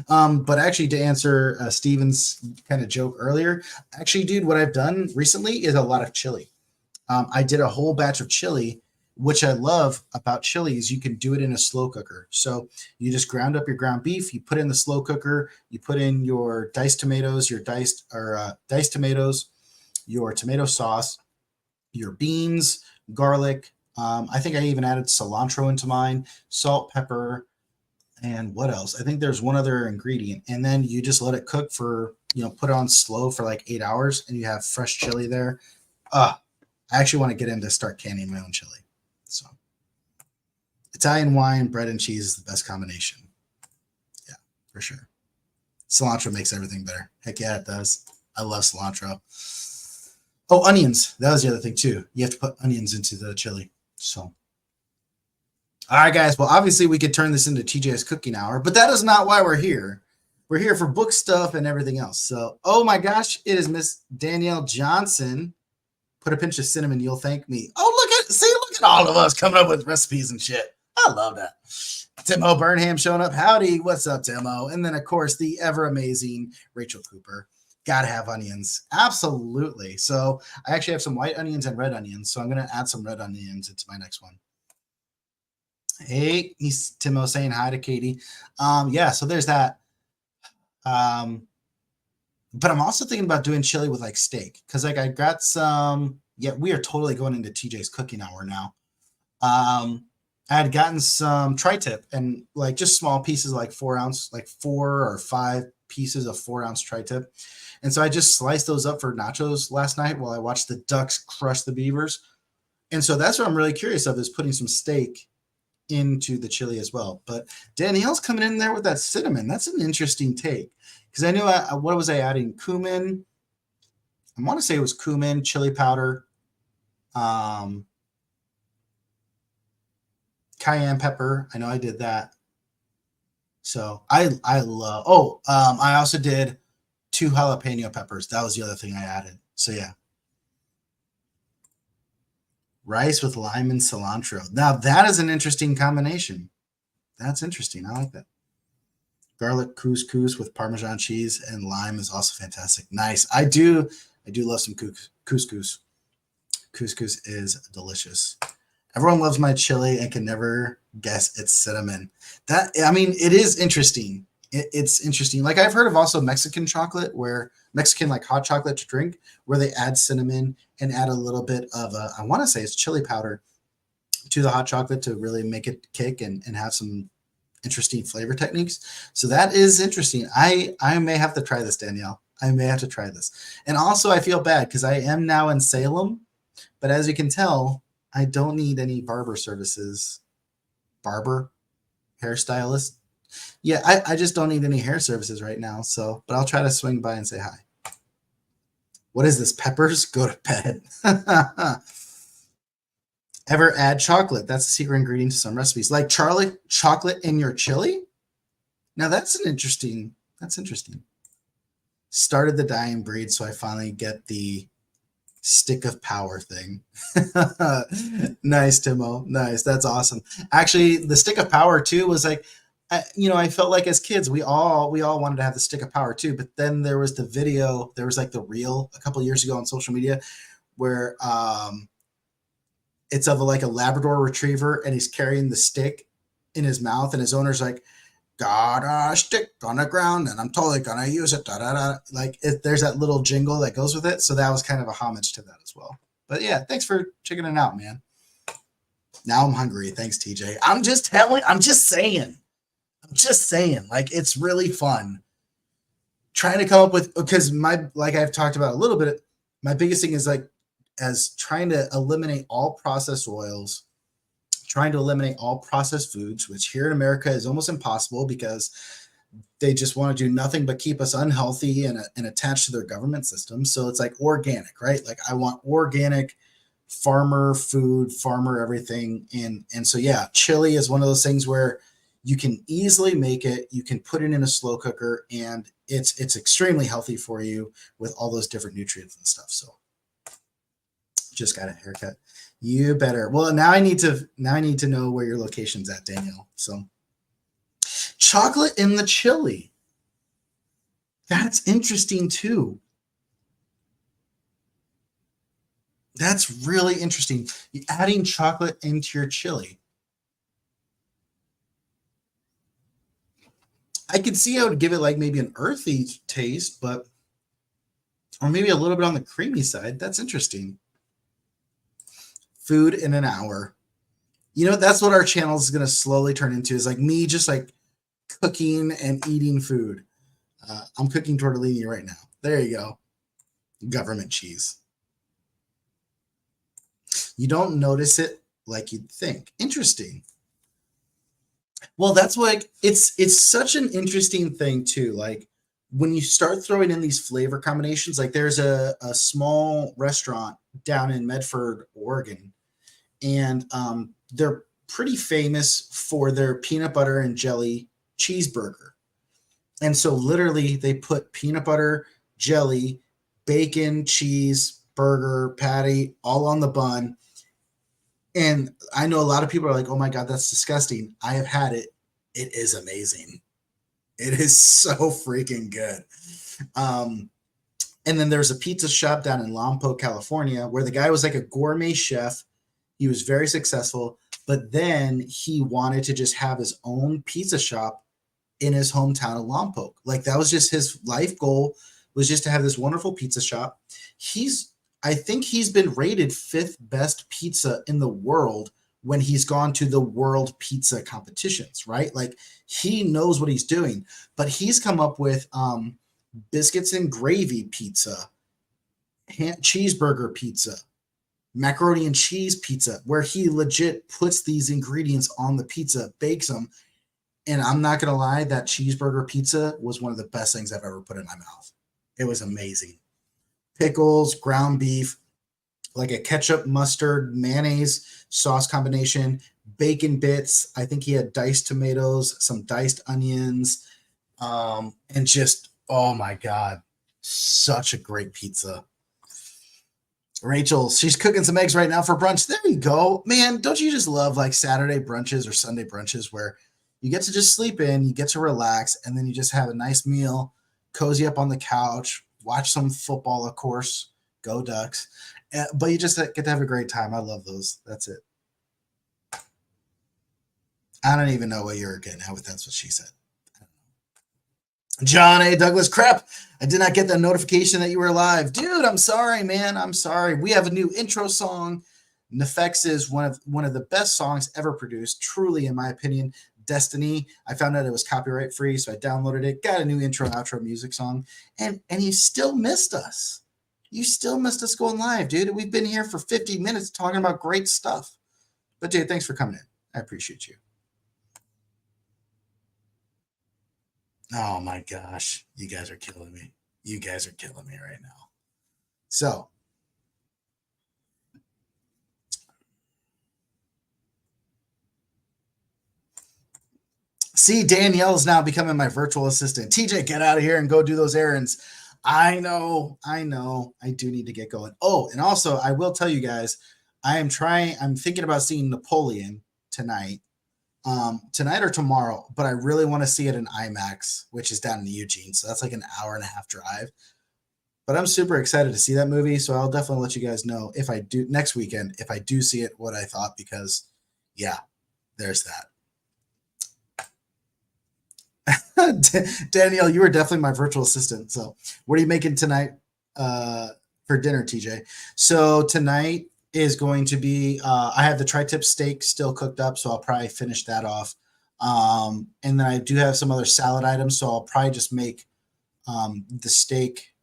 S3: But actually, to answer Steven's kind of joke earlier, actually, dude, what I've done recently is a lot of chili. I did a whole batch of chili, which I love about chili is you can do it in a slow cooker. So you just ground up your ground beef, you put in the slow cooker, you put in your diced tomatoes, your tomato sauce, your beans, garlic. I think I even added cilantro into mine, salt, pepper, And what else? I think there's one other ingredient. And then you just let it cook for, put it on slow for like 8 hours and you have fresh chili there. I actually want to get into start canning my own chili. So Italian wine, bread, and cheese is the best combination. Yeah, for sure. Cilantro makes everything better. Heck yeah, it does. I love cilantro. Oh, onions. That was the other thing too. You have to put onions into the chili. So, all right, guys. Well, obviously we could turn this into TJ's cooking hour, but that is not why we're here. We're here for book stuff and everything else. So, oh my gosh, it is Miss Danielle Johnson. Put a pinch of cinnamon, you'll thank me. Oh, look at all of us coming up with recipes and shit. I love that. Timo Burnham showing up. Howdy. What's up, Timo? And then, of course, the ever amazing Rachel Cooper. Gotta have onions. Absolutely. So I actually have some white onions and red onions. So I'm going to add some red onions into my next one. Hey, he's Timo saying hi to Katie. Yeah, so there's that. But I'm also thinking about doing chili with like steak. Because like I got some, we are totally going into TJ's cooking hour now. I had gotten some tri-tip and like just small pieces, like 4 ounce, like 4 or 5 pieces of 4 ounce tri-tip. And so I just sliced those up for nachos last night while I watched the Ducks crush the Beavers. And so that's what I'm really curious of, is putting some steak into the chili as well. But Danielle's coming in there with that cinnamon. That's an interesting take. Because I knew, what was I adding? Cumin. I want to say it was cumin, chili powder, cayenne pepper. I know I did that. So I love, I also did 2 jalapeno peppers. That was the other thing I added. So yeah. Rice with lime and cilantro. Now that is an interesting combination. That's interesting. I like that. Garlic couscous with Parmesan cheese and lime is also fantastic. Nice. I do love some couscous. Couscous is delicious. Everyone loves my chili and can never guess it's cinnamon. It is interesting. It's interesting. Like I've heard of also Mexican chocolate, where Mexican like hot chocolate to drink, where they add cinnamon and add a little bit of I want to say it's chili powder to the hot chocolate to really make it kick and have some interesting flavor techniques. So that is interesting. I may have to try this, Danielle. I may have to try this. And also I feel bad because I am now in Salem, but as you can tell, I don't need any barber services. Barber, hairstylist. Yeah, I just don't need any hair services right now. So, but I'll try to swing by and say hi. What is this? Peppers? Go to bed. Ever add chocolate? That's the secret ingredient to some recipes. Like chocolate in your chili? Now that's interesting. Started the dying breed, so I finally get the stick of power thing. Nice, Timo. Nice. That's awesome. Actually, the stick of power too was like, I felt like as kids, we all wanted to have the stick of power too. But then there was the video, there was like the reel a couple of years ago on social media where it's of like a Labrador retriever and he's carrying the stick in his mouth and his owner's like, got a stick on the ground and I'm totally gonna use it. Da, da, da. Like there's that little jingle that goes with it. So that was kind of a homage to that as well. But yeah, thanks for checking it out, man. Now I'm hungry. Thanks, TJ. I'm just saying, like, it's really fun trying to come up with, because like I've talked about a little bit, my biggest thing is like, as trying to eliminate all processed oils, trying to eliminate all processed foods, which here in America is almost impossible because they just want to do nothing but keep us unhealthy and attached to their government system. So it's like organic, right? Like I want organic farmer food, farmer everything. And so, yeah, chili is one of those things where you can easily make it. You can put it in a slow cooker and it's extremely healthy for you with all those different nutrients and stuff. So just got a haircut. You better. Well, now I need to know where your location's at, Danielle. So chocolate in the chili. That's interesting too. That's really interesting. Adding chocolate into your chili. I could see how it would give it like maybe an earthy taste, or maybe a little bit on the creamy side. That's interesting. Food in an hour. That's what our channel is going to slowly turn into, is like me just like cooking and eating food. I'm cooking tortellini right now. There you go. Government cheese. You don't notice it like you'd think. Interesting. Well, that's like it's such an interesting thing too. Like when you start throwing in these flavor combinations, like there's a small restaurant down in Medford, Oregon, and they're pretty famous for their peanut butter and jelly cheeseburger. And so literally they put peanut butter, jelly, bacon, cheese, burger, patty, all on the bun. And I know a lot of people are like, oh my God, that's disgusting. I have had it. It is amazing. It is so freaking good. And then there's a pizza shop down in Lompoc, California, where the guy was like a gourmet chef. He was very successful, but then he wanted to just have his own pizza shop in his hometown of Lompoc. Like that was just his life goal, was just to have this wonderful pizza shop. I think he's been rated 5th best pizza in the world when he's gone to the world pizza competitions, right? Like he knows what he's doing, but he's come up with biscuits and gravy pizza, cheeseburger pizza, macaroni and cheese pizza, where he legit puts these ingredients on the pizza, bakes them. And I'm not going to lie, that cheeseburger pizza was one of the best things I've ever put in my mouth. It was amazing. Pickles, ground beef, like a ketchup, mustard, mayonnaise sauce combination, bacon bits. I think he had diced tomatoes, some diced onions, and just, oh my God, such a great pizza. Rachel, she's cooking some eggs right now for brunch. There you go. Man, don't you just love like Saturday brunches or Sunday brunches where you get to just sleep in, you get to relax, and then you just have a nice meal, cozy up on the couch, watch some football, of course, go Ducks. But you just get to have a great time. I love those. That's it. I don't even know what you're getting at with that's what she said. John A. Douglas, crap. I did not get the notification that you were live. Dude, I'm sorry, man. I'm sorry. We have a new intro song. Nefex is one of the best songs ever produced, truly, in my opinion. Destiny. I found out it was copyright free, so I downloaded it, got a new intro and outro music song, and you still missed us. You still missed us going live, dude. We've been here for 50 minutes talking about great stuff. But dude, thanks for coming in. I appreciate you. Oh my gosh. You guys are killing me. You guys are killing me right now. So see, Danielle is now becoming my virtual assistant. TJ, get out of here and go do those errands. I know. I do need to get going. Oh, and also I will tell you guys, I'm thinking about seeing Napoleon tonight. Tonight or tomorrow, but I really want to see it in IMAX, which is down in Eugene. So that's like an hour and a half drive. But I'm super excited to see that movie. So I'll definitely let you guys know if I do next weekend, if I do see it, what I thought, because yeah, there's that. Danielle, you were definitely my virtual assistant. So what are you making tonight for dinner, TJ? So tonight is going to be, I have the tri-tip steak still cooked up, so I'll probably finish that off. And then I do have some other salad items, so I'll probably just make the steak,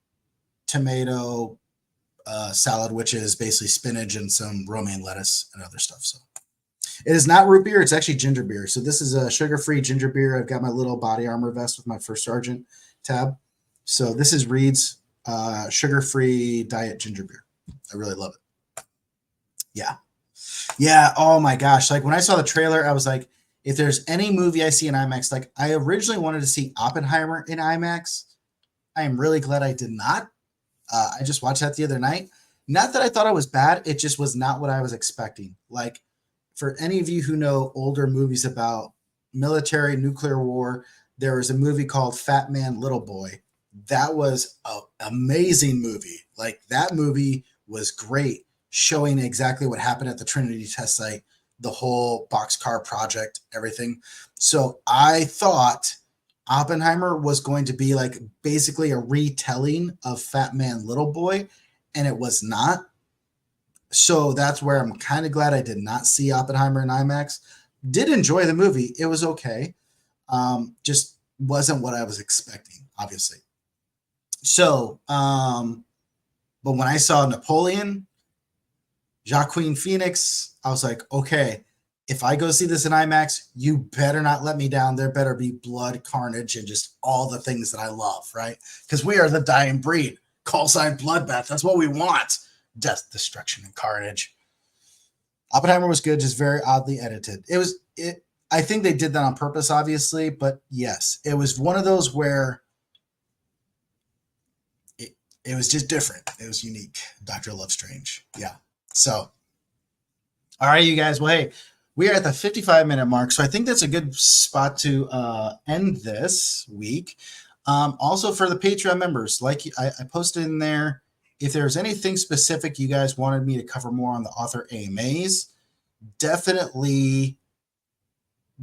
S3: tomato salad, which is basically spinach and some romaine lettuce and other stuff. So it is not root beer, it's actually ginger beer. So this is a sugar-free ginger beer. I've got my little body armor vest with my First Sergeant tab. So this is Reed's sugar-free diet ginger beer. I really love it. Yeah. Oh my gosh. Like when I saw the trailer, I was like, if there's any movie I see in IMAX, like I originally wanted to see Oppenheimer in IMAX. I am really glad I did not. I just watched that the other night. Not that I thought it was bad. It just was not what I was expecting. Like for any of you who know older movies about military nuclear war, there was a movie called Fat Man, Little Boy. That was an amazing movie. Like that movie was great, showing exactly what happened at the Trinity test site, the whole boxcar project, everything. So I thought Oppenheimer was going to be like basically a retelling of Fat Man, Little Boy, and it was not. So that's where I'm kind of glad I did not see Oppenheimer in IMAX. Did enjoy the movie. It was okay. Just wasn't what I was expecting, obviously. So, but when I saw Napoleon, Joaquin Phoenix, I was like, okay, if I go see this in IMAX, you better not let me down. There better be blood, carnage, and just all the things that I love, right? Because we are the dying breed. Call sign bloodbath. That's what we want. Death, destruction, and carnage. Oppenheimer was good, just very oddly edited. I think they did that on purpose, obviously, but yes, it was one of those where it was just different. It was unique. Dr. Love Strange. Yeah. So, all right, you guys. Well, hey, we are at the 55-minute mark, so I think that's a good spot to end this week. Also, for the Patreon members, like I posted in there, if there's anything specific you guys wanted me to cover more on the author AMAs, definitely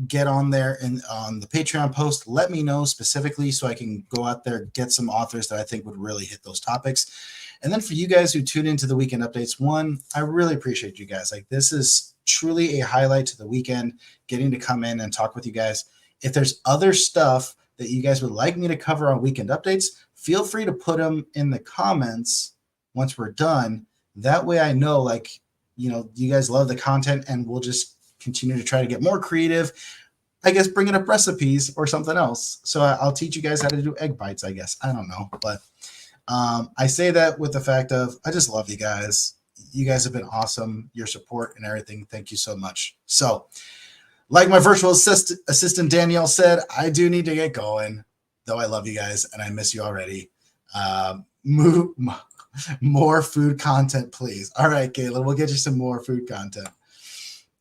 S3: get on there and on the Patreon post. Let me know specifically so I can go out there, get some authors that I think would really hit those topics. And then for you guys who tune into the weekend updates, one, I really appreciate you guys. Like, this is truly a highlight to the weekend, getting to come in and talk with you guys. If there's other stuff that you guys would like me to cover on weekend updates, feel free to put them in the comments once we're done. That way I know, like, you know, you guys love the content, and we'll just continue to try to get more creative. I guess bringing up recipes or something else. So I'll teach you guys how to do egg bites, I guess. I don't know. But I say that with the fact of I just love you guys. You guys have been awesome. Your support and everything. Thank you so much. So, like my virtual assistant Danielle said, I do need to get going, though I love you guys and I miss you already. More food content, please. All right, Caitlin, we'll get you some more food content.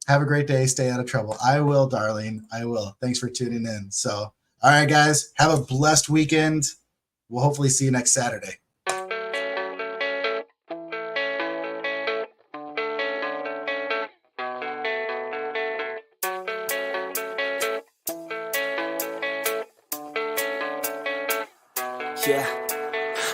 S3: Have a great day. Stay out of trouble. I will, darling. I will. Thanks for tuning in. So, all right, guys, have a blessed weekend. We'll hopefully see you next Saturday.
S1: Yeah,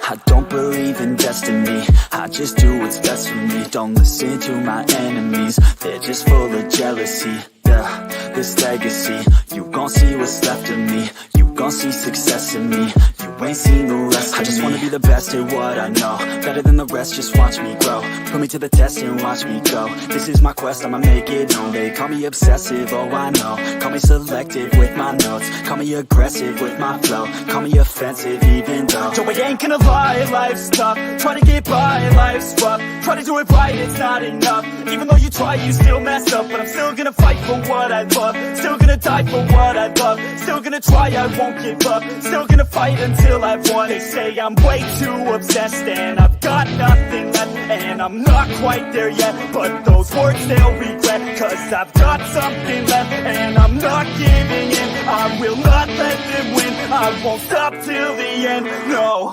S1: I don't believe in destiny. I just do what's best for me. Don't listen to my enemies. They're just full of jealousy. Yeah, this legacy. You gon' see what's left of me. You gon' see success in me. You ain't seen the rest of me. I just wanna be the best at what I know. Better than the rest, just watch me grow. Put me to the test and watch me go. This is my quest, I'ma make it known. They call me obsessive, oh I know. Call me selective with my notes. Call me aggressive with my flow. Call me offensive even though Joe, I ain't gonna lie, life's tough. Try to get by, life's rough. Try to do it right, it's not enough. Even though you try, you still mess up. But I'm still gonna fight for what I love. Still gonna die for what I love. Still gonna try, I won't give up. Still gonna fight until I've won. They say I'm way too obsessed and I've got nothing left. And I'm not quite there yet, but those words they'll regret. Cause I've got something left and I'm not giving in. I will not let them win. I won't stop till the end, no.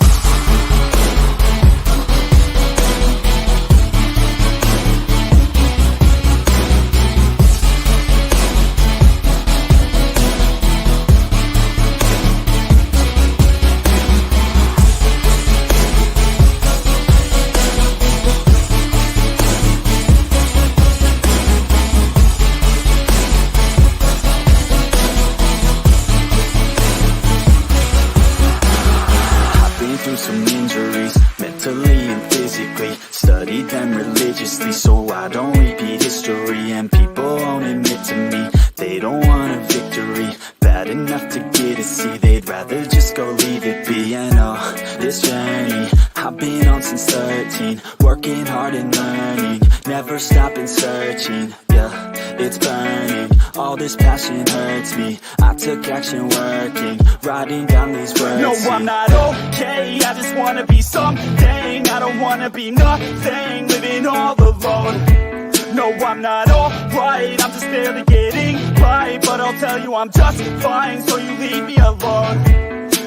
S1: Some injuries, mentally and physically. Studied them religiously so I don't repeat history. And people won't admit to me they don't want a victory. Bad enough to get a C, they'd rather just go leave it be. And oh, this journey I've been on since 13. Working hard and learning, never stopping searching. Yeah, it's burning, all this passion hurts me. I took action working, writing down these words. No, I'm not okay, I just wanna be something. I don't wanna be nothing, living all alone. No, I'm not alright, I'm just barely getting by. But I'll tell you I'm just fine, so you leave me alone.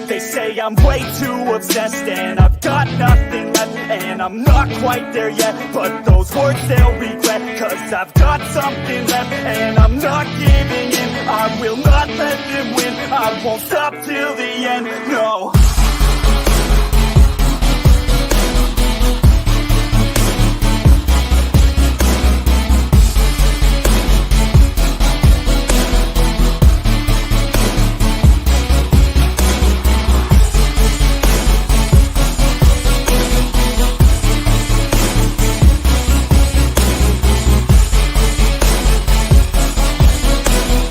S1: They say I'm way too obsessed and I've got nothing left. And I'm not quite there yet, but those words they'll regret. Cause I've got something left and I'm not giving in. I will not let them win. I won't stop till the end, no.